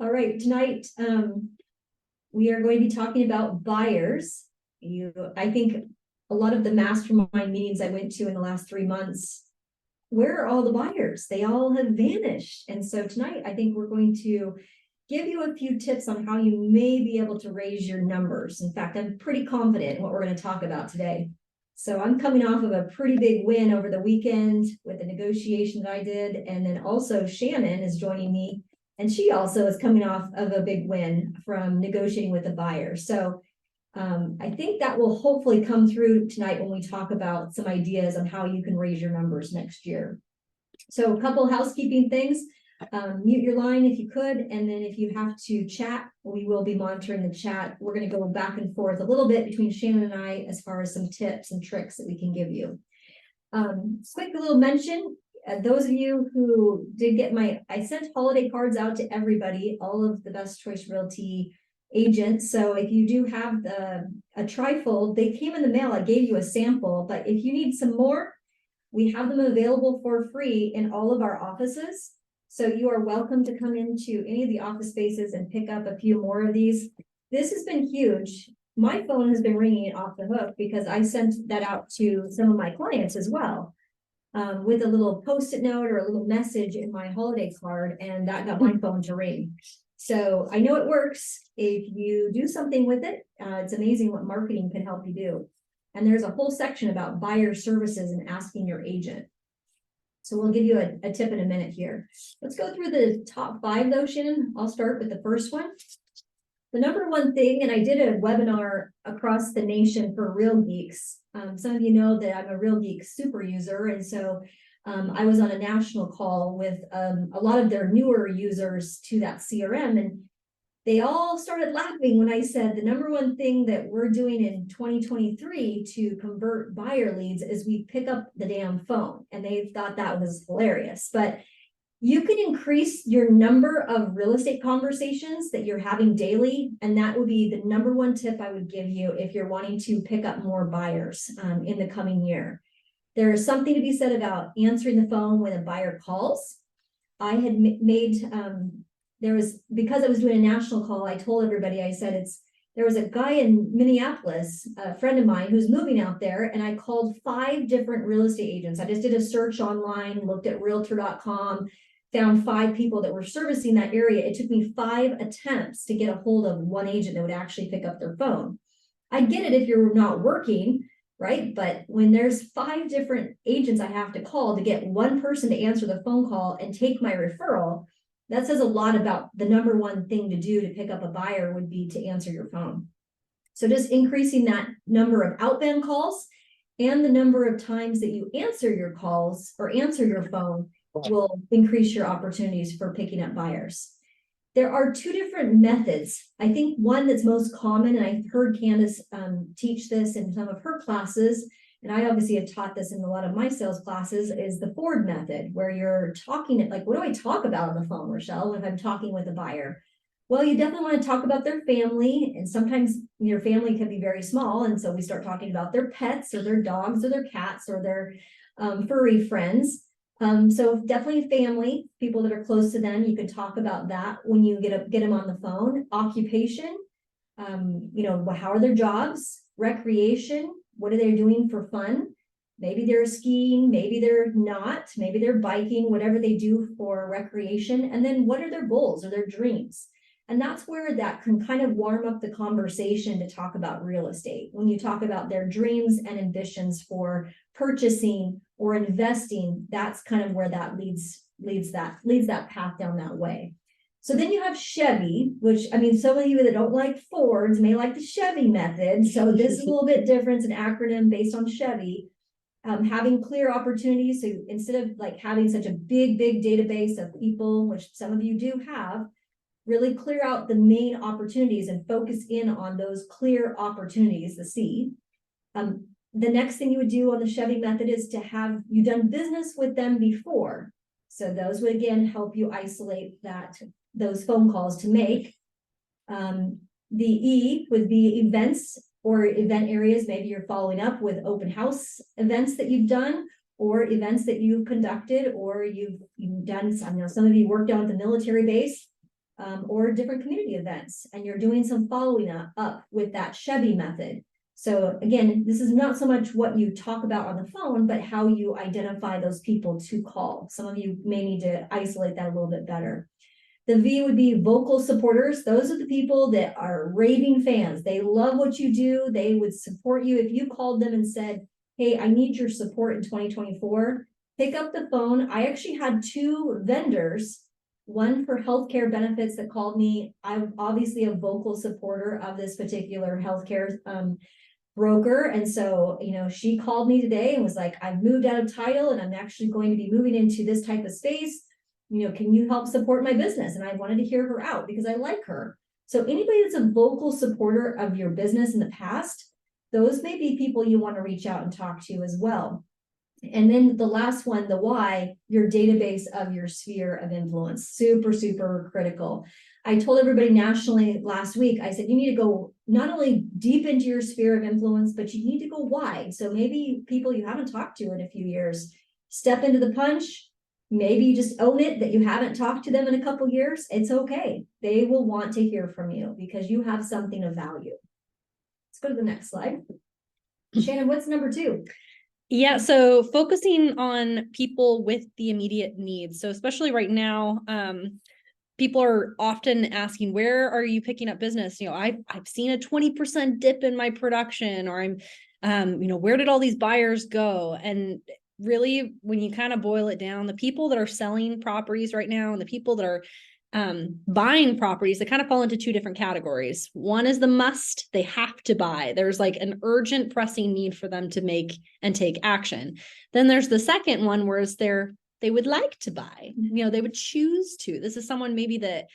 All right, tonight we are going to be talking about buyers. I think a lot of the mastermind meetings I went to in the last 3 months, where are all the buyers? They all have vanished. And so tonight, I think we're going to give you a few tips on how you may be able to raise your numbers. In fact, I'm pretty confident in what we're going to talk about today. So I'm coming off of a pretty big win over the weekend with the negotiation that I did. And then also Shannon is joining me. And she also is coming off of a big win from negotiating with a buyer. So I think that will hopefully come through tonight when we talk about some ideas on how you can raise your numbers next year. So a couple housekeeping things. Mute your line if you could, and then if you have to chat, we will be monitoring the chat. We're going to go back and forth a little bit between Shannon and I as far as some tips and tricks that we can give you. Quick little mention, those of you who did get I sent holiday cards out to everybody, all of the Best Choice Realty agents. So if you do have a trifold, they came in the mail. I gave you a sample, but if you need some more, we have them available for free in all of our offices. So you are welcome to come into any of the office spaces and pick up a few more of these. This has been huge. My phone has been ringing off the hook because I sent that out to some of my clients as well, with a little post-it note or a little message in my holiday card, and that got my phone to ring. So I know it works. If you do something with it, it's amazing what marketing can help you do. And there's a whole section about buyer services and asking your agent. So we'll give you a tip in a minute here. Let's go through the top 5 though, Shannon. I'll start with the first one. The number one thing, and I did a webinar across the nation for Real Geeks. Some of you know that I'm a Real Geek super user. And so I was on a national call with a lot of their newer users to that CRM. And they all started laughing when I said the number one thing that we're doing in 2023 to convert buyer leads is we pick up the damn phone. And they thought that was hilarious. But you can increase your number of real estate conversations that you're having daily. And that would be the number one tip I would give you if you're wanting to pick up more buyers in the coming year. There is something to be said about answering the phone when a buyer calls. I had made... because I was doing a national call, I told everybody, I said, there was a guy in Minneapolis, a friend of mine who's moving out there, and I called 5 different real estate agents. I just did a search online, looked at realtor.com, found 5 people that were servicing that area. It took me 5 attempts to get a hold of one agent that would actually pick up their phone. I get it if you're not working, right? But when there's 5 different agents I have to call to get one person to answer the phone call and take my referral, that says a lot about the number one thing to do to pick up a buyer would be to answer your phone. So just increasing that number of outbound calls and the number of times that you answer your calls or answer your phone will increase your opportunities for picking up buyers. There are 2 different methods. I think one that's most common, and I've heard Candace teach this in some of her classes, and I obviously have taught this in a lot of my sales classes, is the Ford method, where you're talking, like, what do I talk about on the phone, Rachelle, if I'm talking with a buyer? Well, you definitely want to talk about their family, and sometimes your family can be very small, and so we start talking about their pets or their dogs or their cats or their furry friends. So definitely family, people that are close to them, you can talk about that when you get them on the phone. Occupation, how are their jobs? Recreation, what are they doing for fun? Maybe they're skiing, maybe they're not, maybe they're biking, whatever they do for recreation. And then what are their goals or their dreams? And that's where that can kind of warm up the conversation to talk about real estate. When you talk about their dreams and ambitions for purchasing or investing, that's kind of where that leads that path down that way. So then you have Chevy, which, I mean, some of you that don't like Fords may like the Chevy method. So this is a little bit different. It's an acronym based on Chevy. Having clear opportunities. So instead of like having such a big database of people, which some of you do have, really clear out the main opportunities and focus in on those clear opportunities, the C. The next thing you would do on the Chevy method is to have you done business with them before. So those would again help you isolate those phone calls to make. The E would be events or event areas. Maybe you're following up with open house events that you've done or events that you've conducted or you've done. I know some of you worked down at the military base. or different community events, and you're doing some following up with that Chevy method. So again, this is not so much what you talk about on the phone, but how you identify those people to call. Some of you may need to isolate that a little bit better. The V would be vocal supporters. Those are the people that are raving fans. They love what you do. They would support you. If you called them and said, hey, I need your support in 2024, pick up the phone. I actually had 2 vendors, one for healthcare benefits, that called me. I'm obviously a vocal supporter of this particular healthcare broker. And so, she called me today and was like, I've moved out of title and I'm actually going to be moving into this type of space. Can you help support my business? And I wanted to hear her out because I like her. So anybody that's a vocal supporter of your business in the past, those may be people you want to reach out and talk to as well. And then the last one, the why, your database of your sphere of influence, super, super critical. I told everybody nationally last week, I said, you need to go not only deep into your sphere of influence, but you need to go wide. So maybe people you haven't talked to in a few years, step into the punch. Maybe you just own it that you haven't talked to them in a couple years. It's okay. They will want to hear from you because you have something of value. Let's go to the next slide. Shannon, what's number 2? Yeah, so focusing on people with the immediate needs. So especially right now, people are often asking, where are you picking up business? I've seen a 20% dip in my production, or where did all these buyers go? And really, when you kind of boil it down, the people that are selling properties right now and the people that are buying properties, they kind of fall into 2 different categories. One is the must, they have to buy. There's like an urgent pressing need for them to make and take action. Then there's the second one, whereas they would like to buy, they would choose to. This is someone maybe that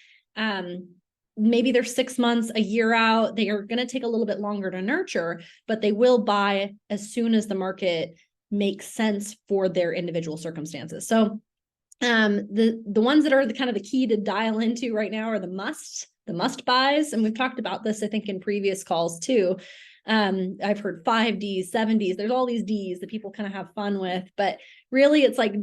maybe they're 6 months, a year out. They are going to take a little bit longer to nurture, but they will buy as soon as the market makes sense for their individual circumstances. So the ones that are the kind of the key to dial into right now are the must buys. And we've talked about this, I think, in previous calls too. I've heard 5 Ds, 7 Ds. There's all these Ds that people kind of have fun with, but really it's like,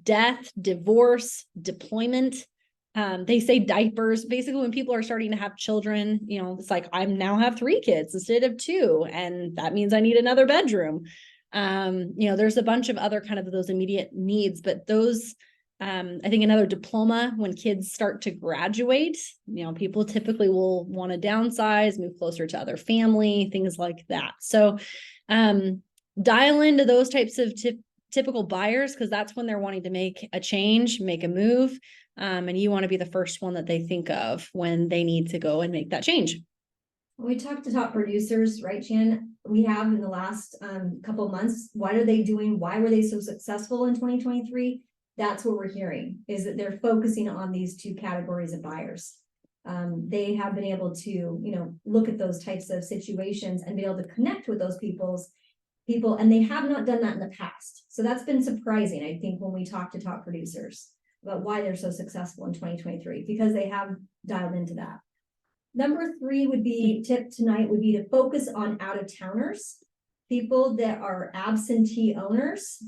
death, divorce, deployment. They say diapers. Basically, when people are starting to have children, it's like, I now have 3 kids instead of 2. And that means I need another bedroom. There's a bunch of other kind of those immediate needs, but those, I think another diploma, when kids start to graduate, people typically will want to downsize, move closer to other family, things like that. So, dial into those types of typical buyers, because that's when they're wanting to make a change, make a move. And you want to be the first one that they think of when they need to go and make that change. We talked to top producers, right, Shannon? We have in the last couple of months. What are they doing? Why were they so successful in 2023? That's what we're hearing, is that they're focusing on these 2 categories of buyers. They have been able to, look at those types of situations and be able to connect with those people, and they have not done that in the past. So that's been surprising, I think, when we talk to top producers about why they're so successful in 2023, because they have dialed into that. Number 3 would be, tip tonight would be to focus on out-of-towners, people that are absentee owners.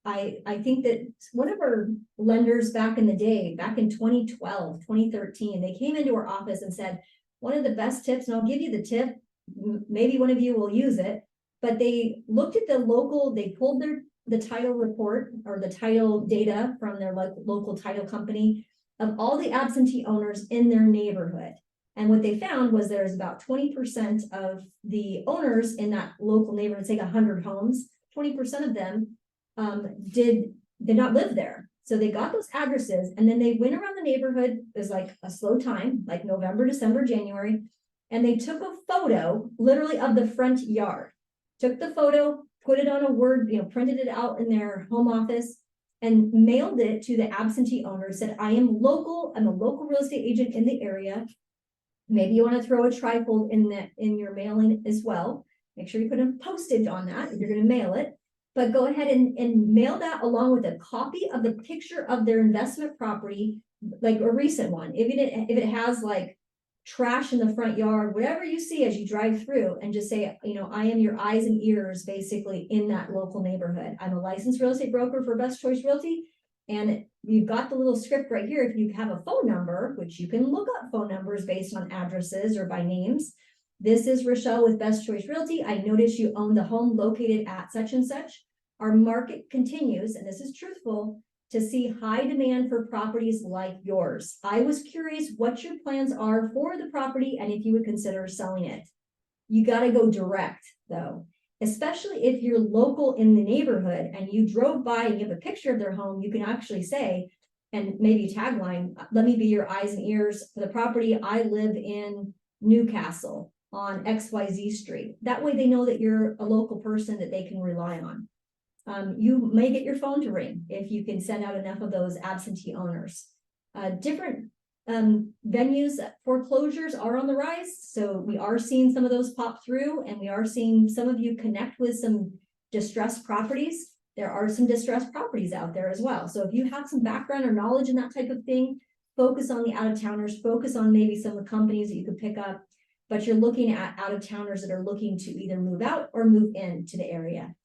I think that one of our lenders back in the day, back in 2012, 2013, they came into our office and said, one of the best tips, and I'll give you the tip, maybe one of you will use it, but they looked at they pulled the title report or the title data from their local title company of all the absentee owners in their neighborhood. And what they found was there's about 20% of the owners in that local neighborhood, say 100 homes, 20% of them did not live there. So they got those addresses and then they went around the neighborhood. It was like a slow time, like November, December, January. And they took a photo literally of the front yard, took the photo, put it on a Word, printed it out in their home office and mailed it to the absentee owner, said, I'm a local real estate agent in the area. Maybe you want to throw a trifold in your mailing as well. Make sure you put a postage on that if you're going to mail it. But go ahead and mail that along with a copy of the picture of their investment property, like a recent one. If it has like trash in the front yard, whatever you see as you drive through, and just say, I am your eyes and ears basically in that local neighborhood. I'm a licensed real estate broker for Best Choice Realty. And you've got the little script right here. If you have a phone number, which you can look up phone numbers based on addresses or by names. This is Rachelle with Best Choice Realty. I notice you own the home located at such and such. Our market continues, and this is truthful, to see high demand for properties like yours. I was curious what your plans are for the property and if you would consider selling it. You got to go direct though, especially if you're local in the neighborhood and you drove by and you have a picture of their home. You can actually say, and maybe tagline, let me be your eyes and ears for the property. I live in Newcastle on XYZ Street. That way they know that you're a local person that they can rely on. You may get your phone to ring if you can send out enough of those absentee owners. Different venues, foreclosures are on the rise. So we are seeing some of those pop through, and we are seeing some of you connect with some distressed properties. There are some distressed properties out there as well. So if you have some background or knowledge in that type of thing, focus on the out-of-towners, focus on maybe some of the companies that you could pick up, but you're looking at out-of-towners that are looking to either move out or move into the area.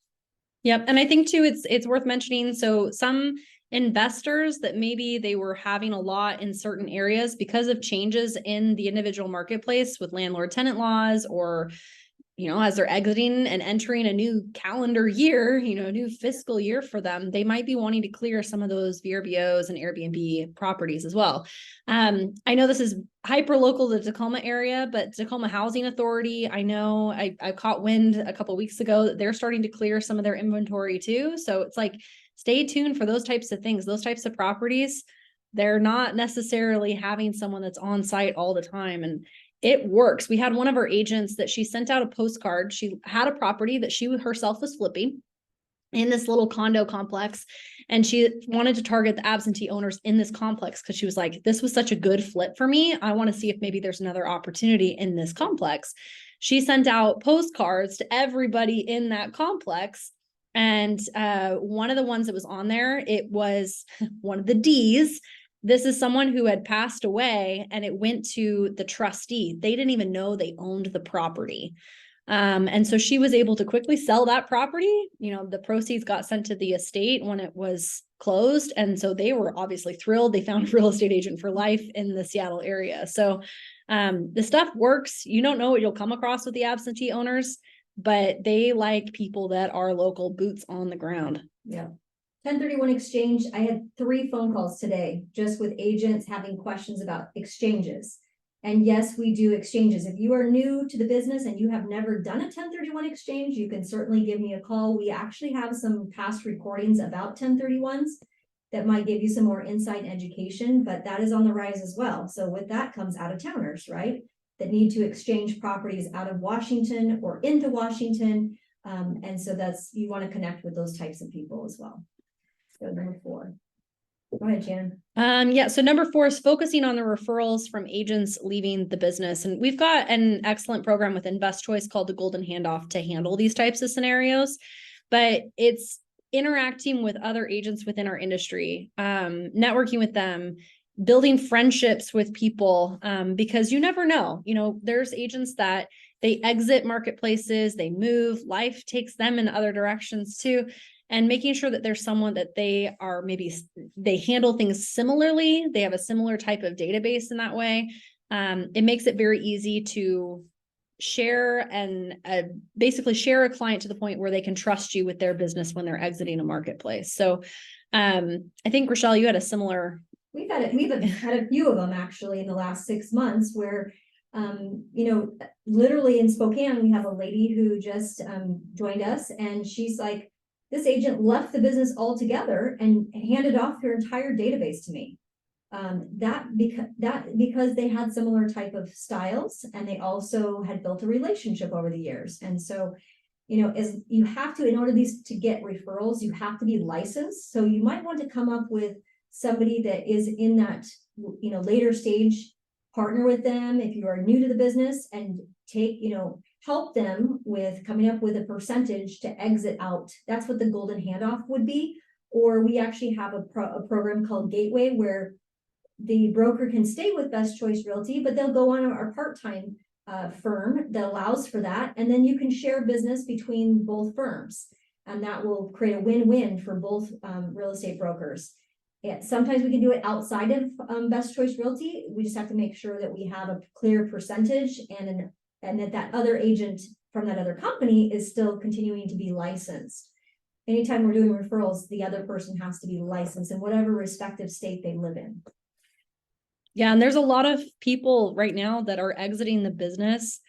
Yep. And I think too, it's worth mentioning. So some investors that maybe they were having a lot in certain areas because of changes in the individual marketplace with landlord tenant laws, or, you know, as they're exiting and entering a new calendar year, you know, new fiscal year for them, they might be wanting to clear some of those VRBOs and Airbnb properties as well. I know this is hyper local to the Tacoma area, but Tacoma Housing Authority, I know I caught wind a couple of weeks ago that they're starting to clear some of their inventory too. So it's like, stay tuned for those types of things, those types of properties. They're not necessarily having someone that's on site all the time. And it works. We had one of our agents that she sent out a postcard. She had a property that she herself was flipping in this little condo complex, and she wanted to target the absentee owners in this complex because she was like, this was such a good flip for me. I want to see if maybe there's another opportunity in this complex. She sent out postcards to everybody in that complex. And one of the ones that was on there, it was one of the D's. This is someone who had passed away, and it went to the trustee. They didn't even know they owned the property. And so she was able to quickly sell that property. You know, the proceeds got sent to the estate when it was closed. And so they were obviously thrilled. They found a real estate agent for life in the Seattle area. So the stuff works. You don't know what you'll come across with the absentee owners, but they like people that are local, boots on the ground. Yeah. 1031 exchange. I had 3 phone calls today just with agents having questions about exchanges. And yes, we do exchanges. If you are new to the business and you have never done a 1031 exchange, you can certainly give me a call. We actually have some past recordings about 1031s that might give you some more insight and education, but that is on the rise as well. So with that comes out-of-towners, right? That need to exchange properties out of Washington or into Washington. And so that's, you want to connect with those types of people as well. So number 4. Go ahead, Jan. Yeah. So number 4 is focusing on the referrals from agents leaving the business. And we've got an excellent program with Invest Choice called the Golden Handoff to handle these types of scenarios. But it's interacting with other agents within our industry, networking with them, building friendships with people, because you never know. You know, there's agents that they exit marketplaces, they move, life takes them in other directions too. And making sure that there's someone that they are, maybe they handle things similarly. They have a similar type of database in that way. It makes it very easy to share and basically share a client to the point where they can trust you with their business when they're exiting a marketplace. So I think, Rachelle, you had a similar. We've had a few of them actually in the last 6 months where, you know, literally in Spokane, we have a lady who just joined us, and she's like, this agent left the business altogether and handed off her entire database to me. Because they had similar type of styles, and they also had built a relationship over the years. And so, you know, as you have to, in order to get referrals, you have to be licensed. So you might want to come up with somebody that is in that, you know, later stage, partner with them if you are new to the business, and take, you know, help them with coming up with a percentage to exit out. That's what the golden handoff would be. Or we actually have a program called Gateway, where the broker can stay with Best Choice Realty, but they'll go on our part-time firm that allows for that. And then you can share business between both firms, and that will create a win-win for both real estate brokers. Sometimes we can do it outside of Best Choice Realty. We just have to make sure that we have a clear percentage and that other agent from that other company is still continuing to be licensed. Anytime we're doing referrals, the other person has to be licensed in whatever respective state they live in. Yeah, and there's a lot of people right now that are exiting the business,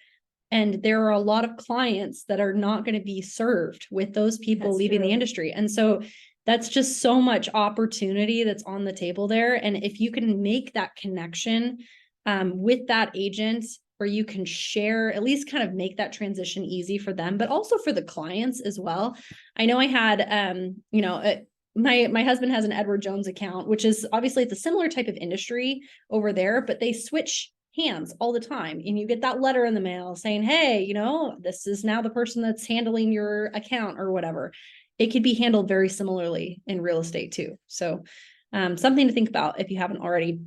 and there are a lot of clients that are not going to be served with those people leaving the industry. And so that's just so much opportunity that's on the table there. And if you can make that connection with that agent, where you can share, at least kind of make that transition easy for them, but also for the clients as well. I know I had, my husband has an Edward Jones account, which is obviously it's a similar type of industry over there, but they switch hands all the time. And you get that letter in the mail saying, hey, this is now the person that's handling your account or whatever. It could be handled very similarly in real estate too. So something to think about if you haven't already.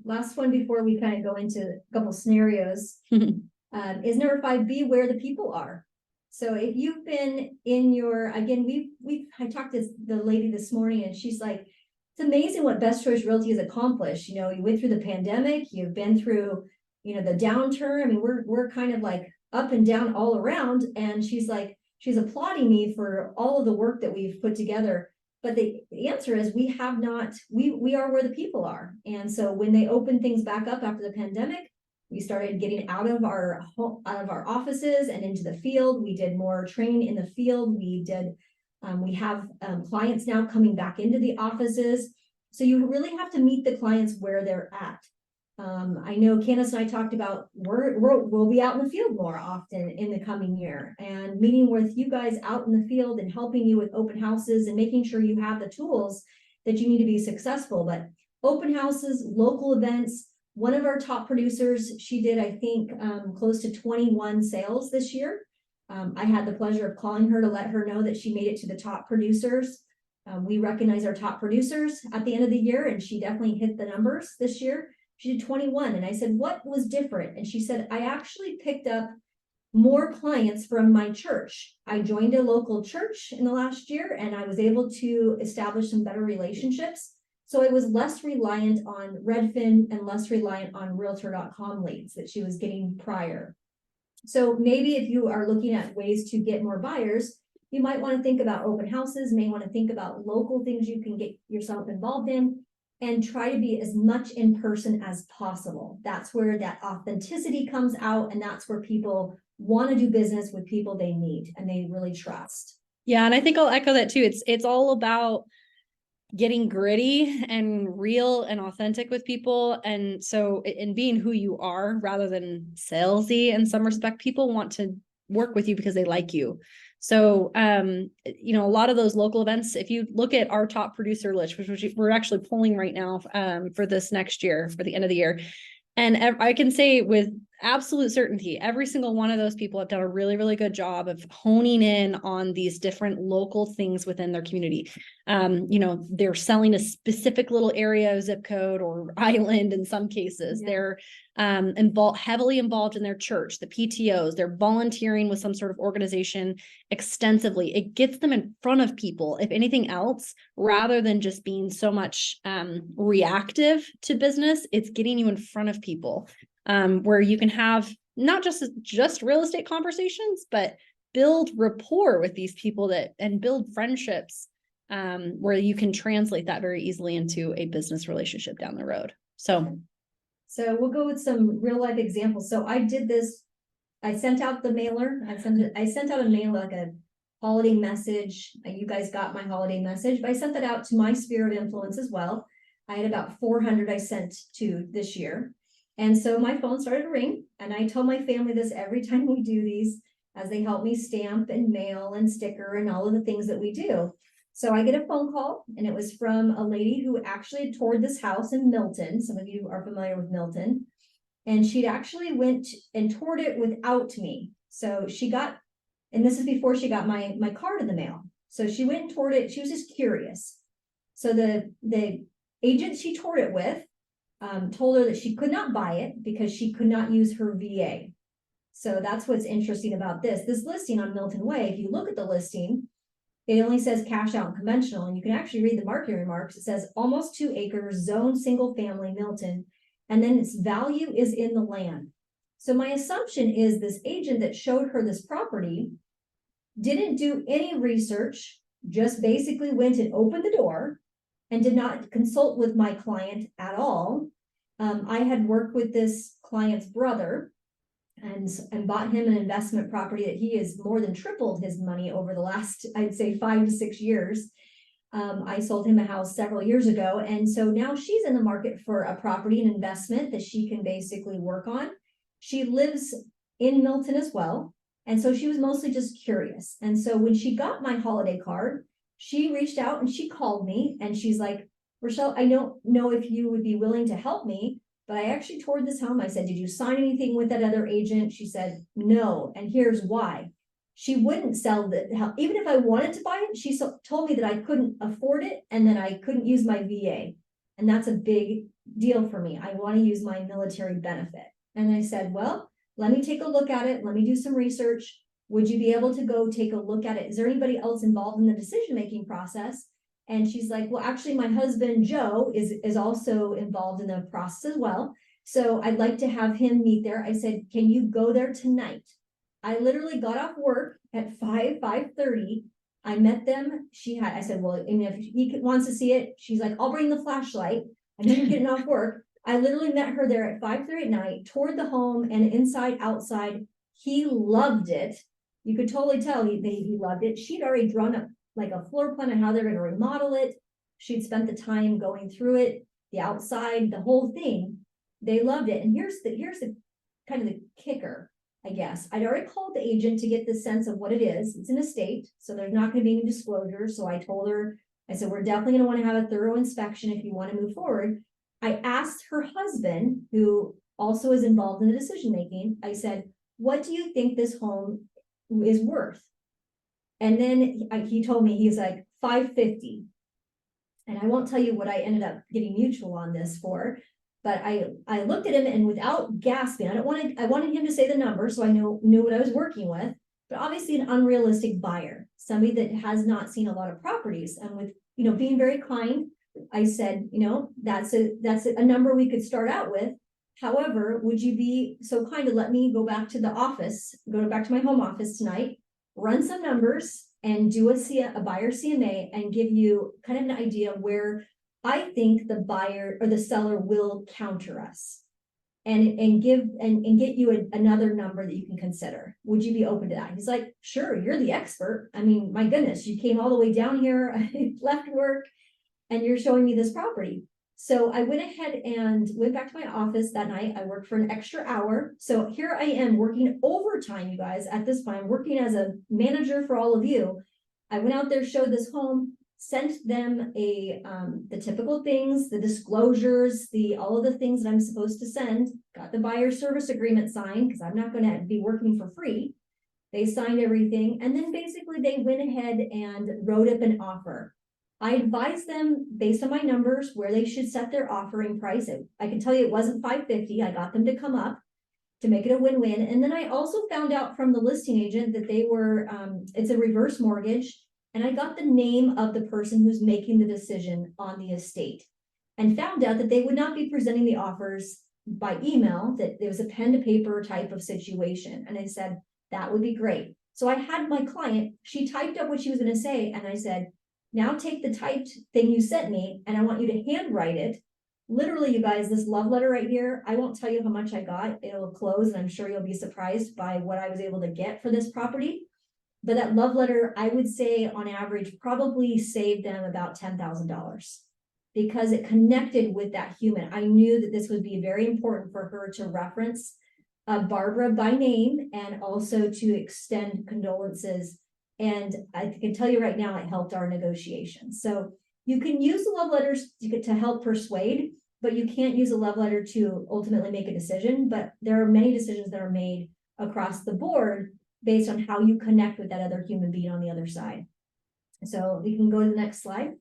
Last one before we kind of go into a couple scenarios is number 5, be where the people are. So if you've been in I talked to the lady this morning and she's like, it's amazing what Best Choice Realty has accomplished. You went through the pandemic, you've been through, the downturn. I mean, we're kind of like up and down all around. And she's applauding me for all of the work that we've put together. But the answer is we are where the people are. And so when they opened things back up after the pandemic, we started getting out of our offices and into the field. We did more training in the field. We have clients now coming back into the offices. So you really have to meet the clients where they're at. I know Candace and I talked about we'll be out in the field more often in the coming year, and meeting with you guys out in the field and helping you with open houses and making sure you have the tools that you need to be successful. But open houses, local events. One of our top producers, she did, I think, close to 21 sales this year. I had the pleasure of calling her to let her know that she made it to the top producers. We recognize our top producers at the end of the year, and she definitely hit the numbers this year. She did 21. And I said, what was different? And she said, I actually picked up more clients from my church. I joined a local church in the last year, and I was able to establish some better relationships. So I was less reliant on Redfin and less reliant on Realtor.com leads that she was getting prior. So maybe if you are looking at ways to get more buyers, you might want to think about open houses, may want to think about local things you can get yourself involved in, and try to be as much in person as possible. That's where that authenticity comes out, and that's where people want to do business with people they need and they really trust. Yeah, and I think I'll echo that too. It's all about getting gritty and real and authentic with people. And so in being who you are rather than salesy in some respect, people want to work with you because they like you. So, a lot of those local events, if you look at our top producer list, which we're actually pulling right now for this next year, for the end of the year. And I can say with absolute certainty, every single one of those people have done a really, really good job of honing in on these different local things within their community. They're selling a specific little area, zip code, or island in some cases. Yeah. They're heavily involved in their church, the PTOs. They're volunteering with some sort of organization extensively. It gets them in front of people, if anything else, rather than just being so much reactive to business. It's getting you in front of people. Where you can have not just real estate conversations, but build rapport with these people and build friendships where you can translate that very easily into a business relationship down the road. So we'll go with some real life examples. So I did this. I sent out the mailer. I sent out a mail, like a holiday message. You guys got my holiday message, but I sent that out to my sphere of influence as well. I had about 400 I sent to this year. And so my phone started to ring, and I tell my family this every time we do these, as they help me stamp and mail and sticker and all of the things that we do. So I get a phone call, and it was from a lady who actually had toured this house in Milton. Some of you are familiar with Milton. And she'd actually went and toured it without me. So she got, and this is before she got my card in the mail. So she went and toured it. She was just curious. So the agent she toured it with told her that she could not buy it because she could not use her VA. So that's what's interesting about this listing on Milton Way. If you look at the listing, it only says cash out and conventional, and you can actually read the marketing remarks. It says almost 2 acres, zone single family, Milton, and then its value is in the land. So my assumption is this agent that showed her this property didn't do any research, just basically went and opened the door and did not consult with my client at all. I had worked with this client's brother and bought him an investment property that he has more than tripled his money over the last, I'd say, 5 to 6 years. I sold him a house several years ago. And so now she's in the market for a property and investment that she can basically work on. She lives in Milton as well. And so she was mostly just curious. And so when she got my holiday card, she reached out and she called me and she's like, Rachelle, I don't know if you would be willing to help me, but I actually toured this home. I said, did you sign anything with that other agent? She said, no. And here's why. She wouldn't sell the, even if I wanted to buy it, she told me that I couldn't afford it and that I couldn't use my VA. And that's a big deal for me. I want to use my military benefit. And I said, well, let me take a look at it. Let me do some research. Would you be able to go take a look at it? Is there anybody else involved in the decision-making process? And she's like, well, actually, my husband, Joe, is also involved in the process as well. So I'd like to have him meet there. I said, can you go there tonight? I literally got off work at 5:30. I met them. I said, well, and if he wants to see it, she's like, I'll bring the flashlight. I know you're getting off work. I literally met her there at 5:30 at night, toured the home and inside, outside. He loved it. You could totally tell he loved it. She'd already drawn up like a floor plan of how they're going to remodel it. She'd spent the time going through it, the outside, the whole thing. They loved it. And here's the kind of the kicker, I guess. I'd already called the agent to get the sense of what it is. It's an estate, so there's not going to be any disclosure. So I told her, I said, we're definitely going to want to have a thorough inspection if you want to move forward. I asked her husband, who also is involved in the decision making, I said, what do you think this home is worth? And then he told me, he's like, 550. And I won't tell you what I ended up getting mutual on this for, but I looked at him and without gasping, I wanted him to say the number so I knew what I was working with, but obviously an unrealistic buyer, somebody that has not seen a lot of properties. And with, being very kind, I said, that's a number we could start out with. However, would you be so kind to let me go back to the office, go back to my home office tonight, run some numbers and do a buyer CMA and give you kind of an idea where I think the buyer or the seller will counter us and get you another number that you can consider. Would you be open to that? He's like, sure, you're the expert. I mean, my goodness, you came all the way down here, left work, and you're showing me this property. So I went ahead and went back to my office that night. I worked for an extra hour. So here I am working overtime, you guys, at this point. I'm working as a manager for all of you. I went out there, showed this home, sent them the typical things, the disclosures, all of the things that I'm supposed to send, got the buyer service agreement signed because I'm not going to be working for free. They signed everything. And then basically they went ahead and wrote up an offer. I advised them based on my numbers where they should set their offering price. I can tell you it wasn't 550. I got them to come up to make it a win-win. And then I also found out from the listing agent that they were, it's a reverse mortgage. And I got the name of the person who's making the decision on the estate and found out that they would not be presenting the offers by email, that there was a pen to paper type of situation. And I said, that would be great. So I had my client, she typed up what she was going to say. And I said, now take the typed thing you sent me and I want you to handwrite it. Literally, you guys, this love letter right here, I won't tell you how much I got. It'll close and I'm sure you'll be surprised by what I was able to get for this property. But that love letter, I would say on average, probably saved them about $10,000 because it connected with that human. I knew that this would be very important for her to reference Barbara by name and also to extend condolences. And I can tell you right now, it helped our negotiations. So you can use the love letters to help persuade, but you can't use a love letter to ultimately make a decision. But there are many decisions that are made across the board based on how you connect with that other human being on the other side. So we can go to the next slide.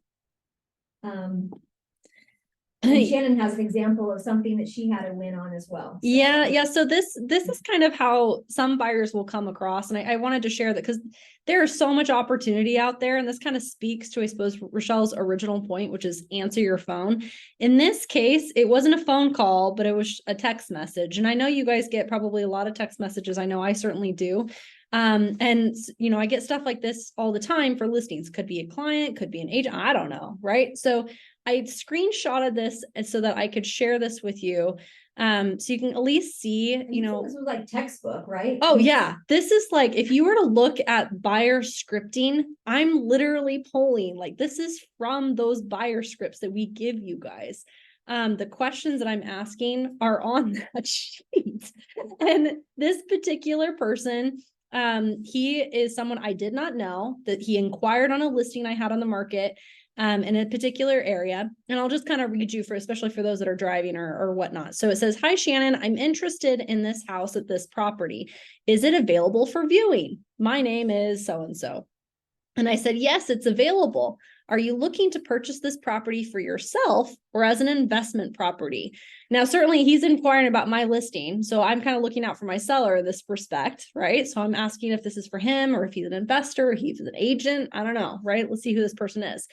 And Shannon has an example of something that she had a win on as well. So. Yeah. So this is kind of how some buyers will come across. And I wanted to share that because there is so much opportunity out there. And this kind of speaks to, I suppose, Rachelle's original point, which is answer your phone. In this case, it wasn't a phone call, but it was a text message. And I know you guys get probably a lot of text messages. I know I certainly do. And I get stuff like this all the time for listings. Could be a client, could be an agent. I don't know. Right. So I screenshotted this so that I could share this with you. So you can at least see, this was like textbook, right? Oh yeah. This is like, if you were to look at buyer scripting, I'm literally pulling, like, this is from those buyer scripts that we give you guys. The questions that I'm asking are on that sheet. And this particular person, he is someone I did not know, that he inquired on a listing I had on the market in a particular area. And I'll just kind of read you especially for those that are driving or whatnot. So it says, "Hi, Shannon, I'm interested in this house at this property. Is it available for viewing? My name is so-and-so." And I said, "Yes, it's available. Are you looking to purchase this property for yourself or as an investment property?" Now, certainly he's inquiring about my listing. So I'm kind of looking out for my seller in this respect, right? So I'm asking if this is for him or if he's an investor, or he's an agent. I don't know, right? Let's see who this person is.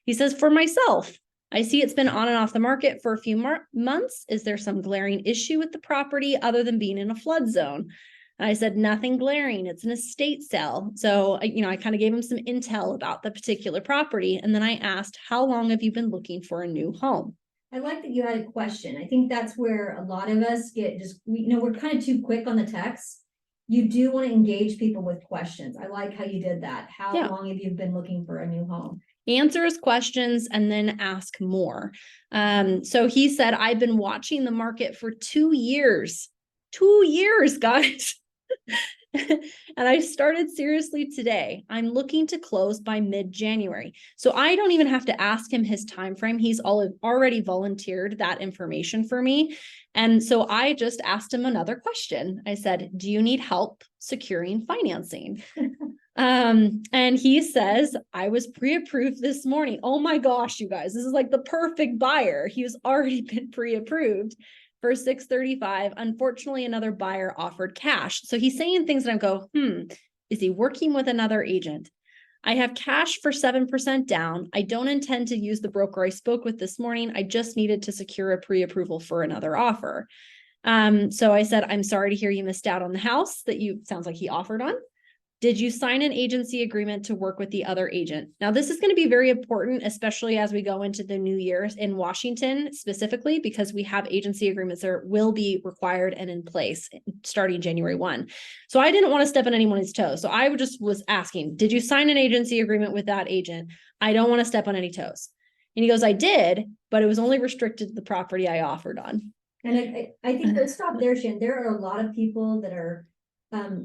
He says, "For myself. I see it's been on and off the market for a few months. Is there some glaring issue with the property other than being in a flood zone?" I said, "Nothing glaring. It's an estate sale." So, I kind of gave him some intel about the particular property. And then I asked, "How long have you been looking for a new home?" I like that you had a question. I think that's where a lot of us get we're kind of too quick on the text. You do want to engage people with questions. I like how you did that. How long have you been looking for a new home? Answer his questions and then ask more. So he said, "I've been watching the market for 2 years. 2 years, guys." "And I started seriously today. I'm looking to close by mid-January." So I don't even have to ask him his time frame. He's already volunteered that information for me. And so I just asked him another question. I said, "Do you need help securing financing?" And he says, "I was pre-approved this morning." Oh my gosh, you guys, this is like the perfect buyer. He was already been pre-approved for $635. "Unfortunately, another buyer offered cash." So he's saying things that I go, is he working with another agent? "I have cash for 7% down. I don't intend to use the broker I spoke with this morning. I just needed to secure a pre-approval for another offer." So I said, "I'm sorry to hear you missed out on the house that sounds like he offered on. Did you sign an agency agreement to work with the other agent?" Now, this is going to be very important, especially as we go into the new year in Washington specifically, because we have agency agreements that will be required and in place starting January 1. So I didn't want to step on anyone's toes. So I just was asking, "Did you sign an agency agreement with that agent? I don't want to step on any toes." And he goes, "I did, but it was only restricted to the property I offered on." And I think let's stop there, Shan. There are a lot of people that are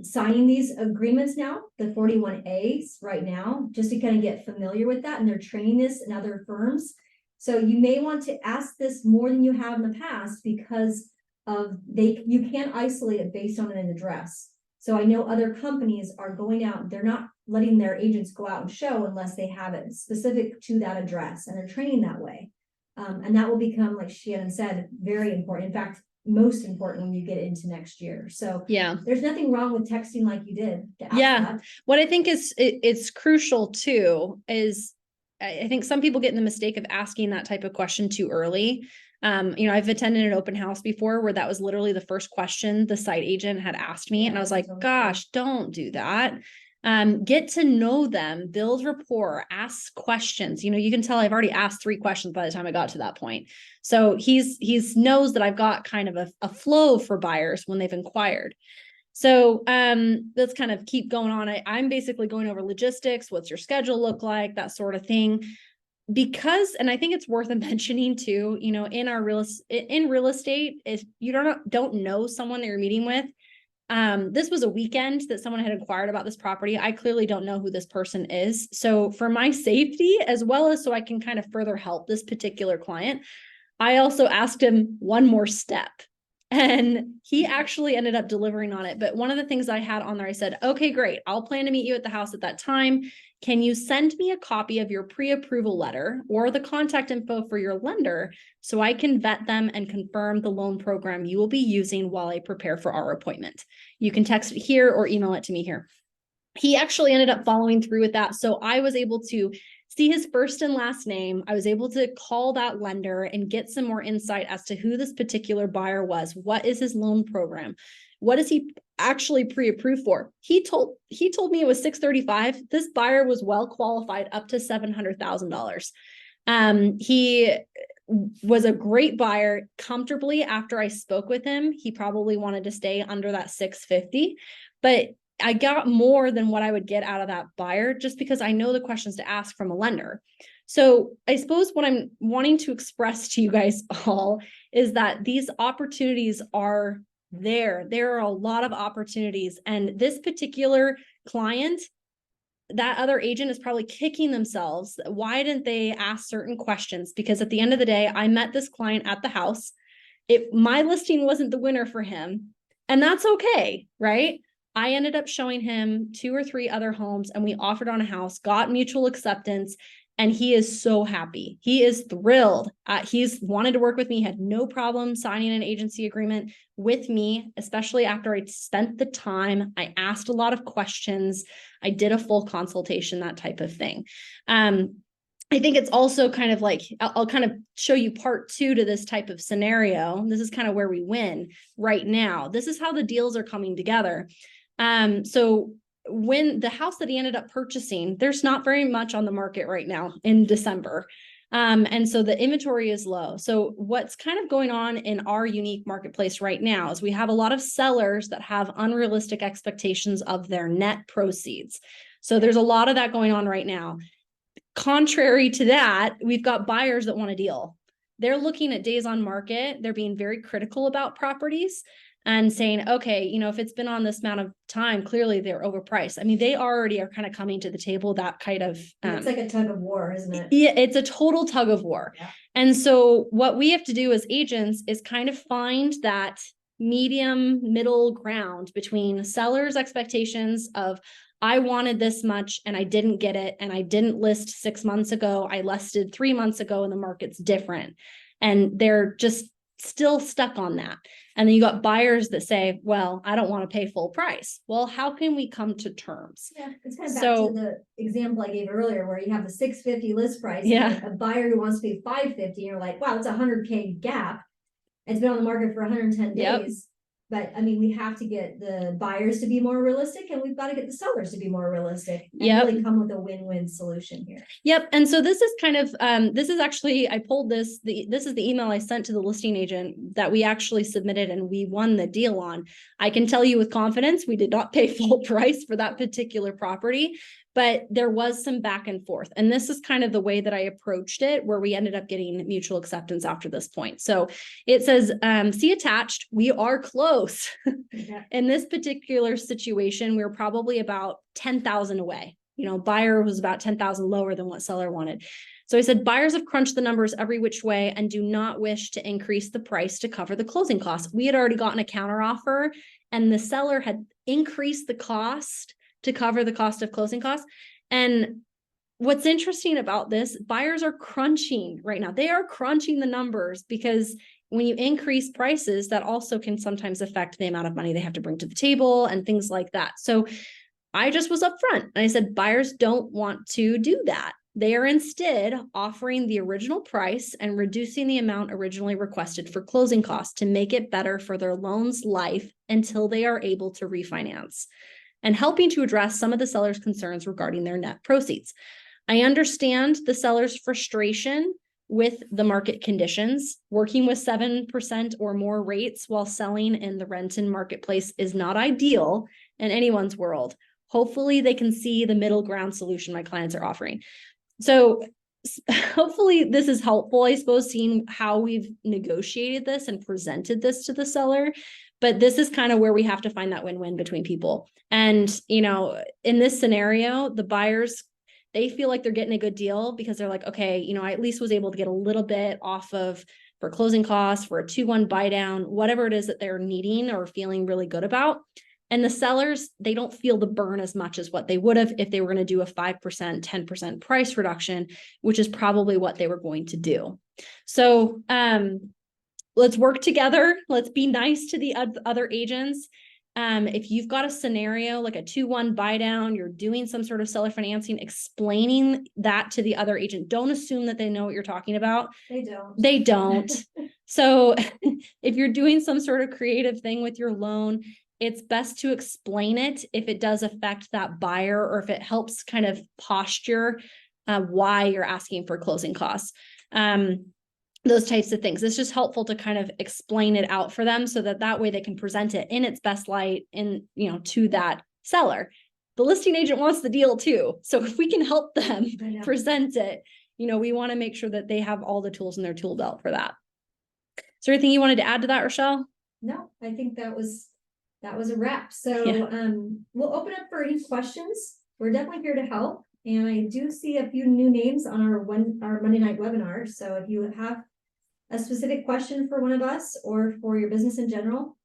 signing these agreements now, the 41As right now, just to kind of get familiar with that. And they're training this in other firms. So you may want to ask this more than you have in the past, because you can't isolate it based on an address. So I know other companies are going out, they're not letting their agents go out and show unless they have it specific to that address, and they're training that way. And that will become, like Shannon said, very important. In fact, most important when you get into next year. So yeah, there's nothing wrong with texting like you did to ask that. What I think it's crucial too is I think some people get in the mistake of asking that type of question too early. I've attended an open house before where that was literally the first question the site agent had asked me, and I was like, gosh, don't do that. Get to know them, build rapport, ask questions. You can tell I've already asked 3 questions by the time I got to that point. So he's knows that I've got kind of a flow for buyers when they've inquired. So let's kind of keep going on. I'm basically going over logistics. What's your schedule look like? That sort of thing. Because, and I think it's worth mentioning too, in real estate, if you don't know someone that you're meeting with, this was a weekend that someone had inquired about this property. I clearly don't know who this person is. So for my safety, as well as so I can kind of further help this particular client, I also asked him one more step. And he actually ended up delivering on it. But one of the things I had on there, I said, okay, great. I'll plan to meet you at the house at that time. Can you send me a copy of your pre-approval letter or the contact info for your lender so I can vet them and confirm the loan program you will be using while I prepare for our appointment? You can text it here or email it to me here. He actually ended up following through with that. So I was able to see his first and last name. I was able to call that lender and get some more insight as to who this particular buyer was. What is his loan program? What is he actually pre-approved for? He told me it was 635. This buyer was well qualified up to $700,000. He was a great buyer comfortably. After I spoke with him, he probably wanted to stay under that 650, but I got more than what I would get out of that buyer just because I know the questions to ask from a lender. So I suppose what I'm wanting to express to you guys all is that these opportunities are there. There are a lot of opportunities, and this particular client, that other agent is probably kicking themselves. Why didn't they ask certain questions? Because at the end of the day, I met this client at the house. My listing wasn't the winner for him, and that's okay, right? I ended up showing him 2 or 3 other homes, and we offered on a house, got mutual acceptance, and he is so happy. He is thrilled. He's wanted to work with me, had no problem signing an agency agreement with me, especially after I spent the time. I asked a lot of questions. I did a full consultation, that type of thing. I think it's also kind of like, I'll kind of show you part 2 to this type of scenario. This is kind of where we win right now. This is how the deals are coming together. So when the house that he ended up purchasing, there's not very much on the market right now in December. And so the inventory is low. So what's kind of going on in our unique marketplace right now is we have a lot of sellers that have unrealistic expectations of their net proceeds. So there's a lot of that going on right now. Contrary to that, we've got buyers that want a deal. They're looking at days on market. They're being very critical about properties and saying, okay, if it's been on this amount of time, clearly they're overpriced. I mean, they already are kind of coming to the table, that kind of. It's like a tug of war, isn't it? Yeah, it's a total tug of war. Yeah. And so what we have to do as agents is kind of find that medium middle ground between sellers' expectations of, I wanted this much and I didn't get it. And I didn't list 6 months ago. I listed 3 months ago and the market's different. And they're just still stuck on that. And then you got buyers that say, well, I don't want to pay full price. Well, how can we come to terms? Yeah, it's kind of back to the example I gave earlier where you have the 650 list price. Yeah. And a buyer who wants to pay 550, and you're like, wow, it's $100K gap. It's been on the market for 110 days. But I mean, we have to get the buyers to be more realistic, and we've got to get the sellers to be more realistic and really come with a win-win solution here. Yep. And so this is kind of, this is actually, I pulled this, this is the email I sent to the listing agent that we actually submitted and we won the deal on. I can tell you with confidence, we did not pay full price for that particular property, but there was some back and forth. And this is kind of the way that I approached it, where we ended up getting mutual acceptance after this point. So it says, see attached, we are close. Yeah. In this particular situation, we're probably about 10,000 away. Buyer was about 10,000 lower than what seller wanted. So I said, buyers have crunched the numbers every which way and do not wish to increase the price to cover the closing costs. We had already gotten a counter offer and the seller had increased the cost to cover the cost of closing costs. And what's interesting about this, buyers are crunching right now. They are crunching the numbers because when you increase prices, that also can sometimes affect the amount of money they have to bring to the table and things like that. So I just was upfront and I said, buyers don't want to do that. They are instead offering the original price and reducing the amount originally requested for closing costs to make it better for their loan's life until they are able to refinance, and helping to address some of the seller's concerns regarding their net proceeds. I understand the seller's frustration with the market conditions. Working with 7% or more rates while selling in the rent-in marketplace is not ideal in anyone's world. Hopefully they can see the middle ground solution my clients are offering. So hopefully this is helpful, I suppose, seeing how we've negotiated this and presented this to the seller. But this is kind of where we have to find that win-win between people. And, in this scenario, the buyers, they feel like they're getting a good deal because they're like, okay, I at least was able to get a little bit off of for closing costs, for a 2-1 buy down, whatever it is that they're needing or feeling really good about. And the sellers, they don't feel the burn as much as what they would have if they were going to do a 5%, 10% price reduction, which is probably what they were going to do. So let's work together. Let's be nice to the other agents. If you've got a scenario like a 2-1 buy down, you're doing some sort of seller financing, explaining that to the other agent. Don't assume that they know what you're talking about. They don't. So if you're doing some sort of creative thing with your loan, it's best to explain it if it does affect that buyer or if it helps kind of posture why you're asking for closing costs. Those types of things. It's just helpful to kind of explain it out for them so that way they can present it in its best light to that seller. The listing agent wants the deal too. So if we can help them present it, we want to make sure that they have all the tools in their tool belt for that. Is there anything you wanted to add to that, Rachelle? No, I think that was a wrap. So we'll open up for any questions. We're definitely here to help. And I do see a few new names on our Monday night webinar. So if you have a specific question for one of us or for your business in general,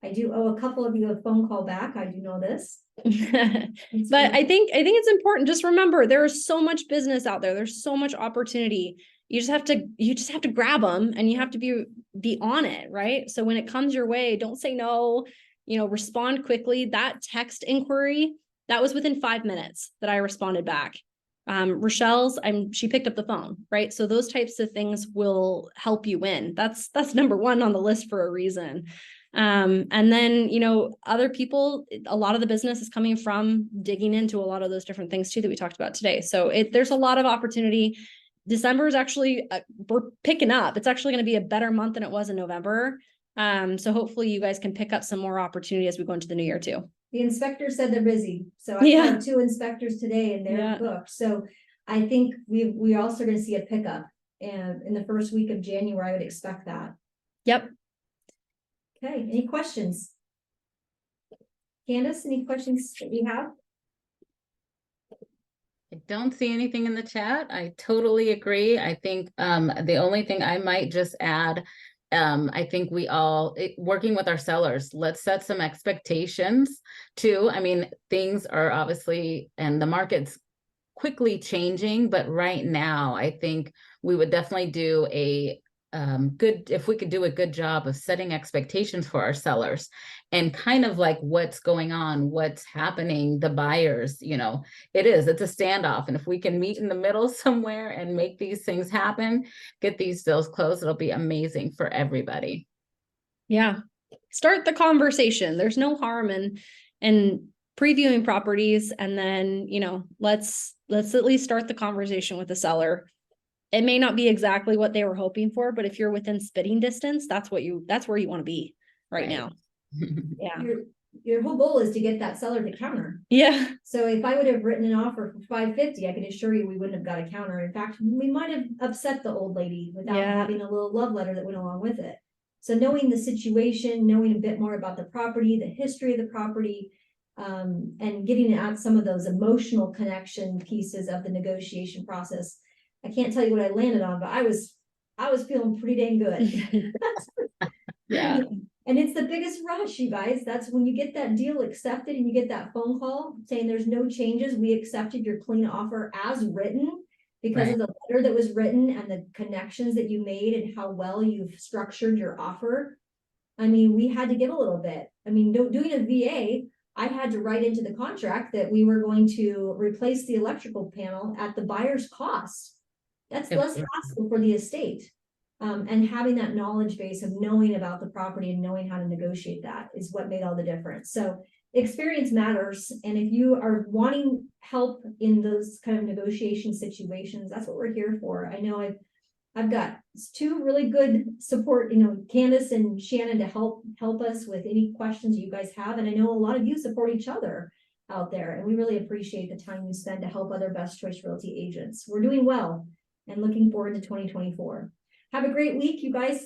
I do owe a couple of you a phone call back. I do know this. But I think it's important. Just remember, there is so much business out there. There's so much opportunity. You just have to grab them and you have to be on it, right? So when it comes your way, don't say no, respond quickly. That text inquiry, that was within 5 minutes that I responded back. Rachelle's, she picked up the phone, right? So those types of things will help you win. That's number one on the list for a reason. And then, other people, a lot of the business is coming from digging into a lot of those different things too that we talked about today. So there's a lot of opportunity. December is actually, we're picking up. It's actually going to be a better month than it was in November. So hopefully you guys can pick up some more opportunity as we go into the new year too. The inspector said they're busy. So I have 2 inspectors today and they're booked. So I think we're also going to see a pickup and in the first week of January, I would expect that. Yep. Okay. Any questions? Candace, any questions that you have? I don't see anything in the chat. I totally agree. I think the only thing I might just add, I think working with our sellers, let's set some expectations too. I mean, things are obviously, and the market's quickly changing, but right now I think we would definitely do if we could do a good job of setting expectations for our sellers and kind of like what's going on, what's happening, the buyers, it's a standoff. And if we can meet in the middle somewhere and make these things happen, get these deals closed, it'll be amazing for everybody. Yeah. Start the conversation. There's no harm in previewing properties. And then, let's at least start the conversation with the seller. It may not be exactly what they were hoping for, but if you're within spitting distance, that's where you want to be right now. Yeah. Your whole goal is to get that seller to counter. Yeah. So if I would have written an offer for $550, I can assure you we wouldn't have got a counter. In fact, we might have upset the old lady without having a little love letter that went along with it. So knowing the situation, knowing a bit more about the property, the history of the property, and getting at some of those emotional connection pieces of the negotiation process. I can't tell you what I landed on, but I was feeling pretty dang good. Yeah. And it's the biggest rush, you guys. That's when you get that deal accepted and you get that phone call saying there's no changes. We accepted your clean offer as written because of the letter that was written and the connections that you made and how well you've structured your offer. I mean, we had to give a little bit. I mean, doing a VA, I had to write into the contract that we were going to replace the electrical panel at the buyer's cost. That's less hassle for the estate. And having that knowledge base of knowing about the property and knowing how to negotiate that is what made all the difference. So experience matters. And if you are wanting help in those kind of negotiation situations, that's what we're here for. I know I've got 2 really good support, Candace and Shannon to help us with any questions you guys have. And I know a lot of you support each other out there. And we really appreciate the time you spend to help other Best Choice Realty agents. We're doing well and looking forward to 2024. Have a great week, you guys.